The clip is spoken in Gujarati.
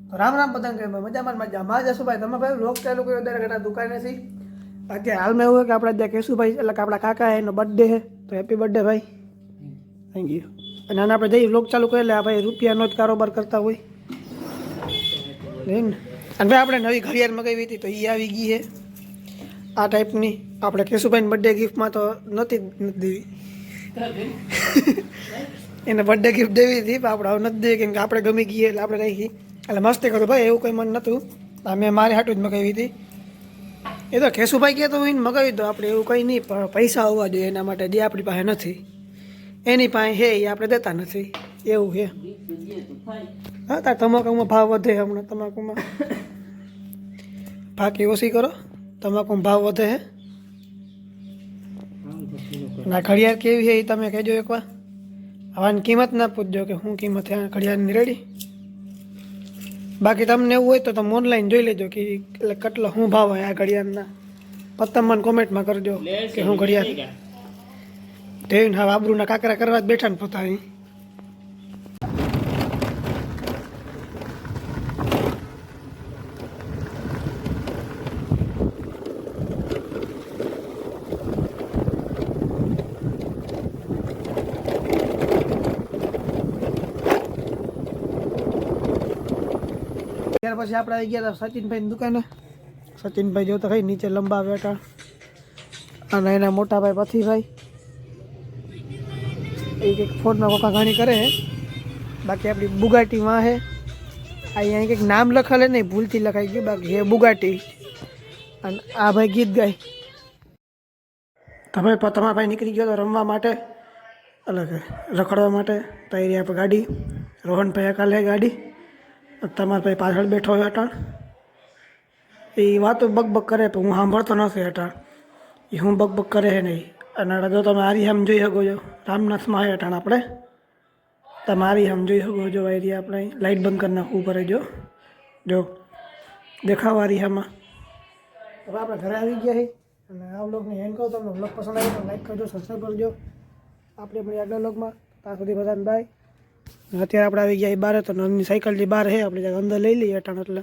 તો રામ રામ બધાને કહે મજામાં મજામાં જશુભાઈ તમે ભાઈ લોક ચાલુ કર્યો દરેક ઘણા દુકાને છે અત્યારે હાલમાં એવું હોય કે આપણા ત્યાં કેશુભાઈ એટલે કે આપણા કાકા એનો બર્થડે છે તો હેપી બર્થડે ભાઈ થેન્ક યુ અને આને આપણે જઈએ લોક ચાલુ કરી એટલે આ ભાઈ રૂપિયાનો જ કારોબાર કરતા હોય ને અને ભાઈ આપણે નવી ઘડિયાળ મગાવી હતી તો એ આવી ગઈ છે આ ટાઈપની આપણે કેશુભાઈને બર્થડે ગિફ્ટમાં તો નથી દેવી એને બર્થડે ગિફ્ટ દેવી હતી પણ આપણે હવે નથી દેવી કેમ કે આપણે ગમી ગઈએ એટલે આપણે રાખી એટલે મસ્તી કરું ભાઈ એવું કંઈ મન નહોતું મેં મારી હાટું જ મગાવી હતી એ તો કેશુભાઈ કહે તો હું એને મગાવી દો આપણે એવું કંઈ નહીં પણ પૈસા હોવા જોઈએ એના માટે જે આપણી પાસે નથી એની પાસે હે એ આપણે દેતા નથી એવું છે હા તાર તમાકુમાં ભાવ વધે હમણાં તમાકુમાં બાકી ઓછી કરો તમાકુમાં ભાવ વધે હે ના ઘડિયાળ કેવી છે એ તમે કહેજો એકવાર હવાની કિંમત ના પૂછજો કે શું કિંમત છે ઘડિયાળની રેડી બાકી તમને એવું હોય તો તમે ઓનલાઈન જોઈ લેજો કે એટલે કેટલો શું ભાવ હોય આ ઘડિયાળના પત્તમ મને કોમેન્ટમાં કરજો કે હું ઘડિયાળ તેવીને હા આબરૂના કાકરા કરવા જ બેઠા ને પોતાની ત્યાર પછી આપણે આવી ગયા હતા સચિનભાઈની દુકાને સચિનભાઈ જો તો કઈ નીચે લંબા બેઠા અને એના મોટા ભાઈ પથીભાઈ એ કંઈક ફોનમાં કોકા ઘાણી કરે છે બાકી આપણી બુગાટીમાં છે અહીંયા કંઈક નામ લખેલે નહીં ભૂલથી લખાઈ ગયું બાકી હે બુગાટી અને આ ભાઈ ગીત ગાય તમે તમારા ભાઈ નીકળી ગયો તો રમવા માટે અલગ રખડવા માટે તૈયારી આપણે ગાડી રોહનભાઈ કાલે ગાડી તમારા ભાઈ પાછળ બેઠો હોય અટાણ એ વાતો બકબક કરે પણ હું સાંભળતો નથી અટાણ એ હું બકબક કરે છે નહીં અને જો તમે આરી આમ જોઈ શકો છો રામનાથમાં આવે અટાણ આપણે તમે આરી આમ જોઈ શકો છો એરિયા આપણે લાઇટ બંધ કરી નાખવું પડે જો દેખાવ આરી આમાં હવે આપણે ઘરે આવી ગયા છીએ અને આ બ્લોગને એન્ડ કરો તમને બ્લોગ પસંદ આવે તો લાઈક કરજો સબસ્ક્રાઈબ કરજો આપણે આપણી આગલા બ્લોગમાં ત્યાં સુધી બધાને બાય અત્યારે આપણે આવી ગયા બહાર તો નાની સાયકલ જે બહાર છે આપણે અંદર લઈ લઈએ અટાણ એટલે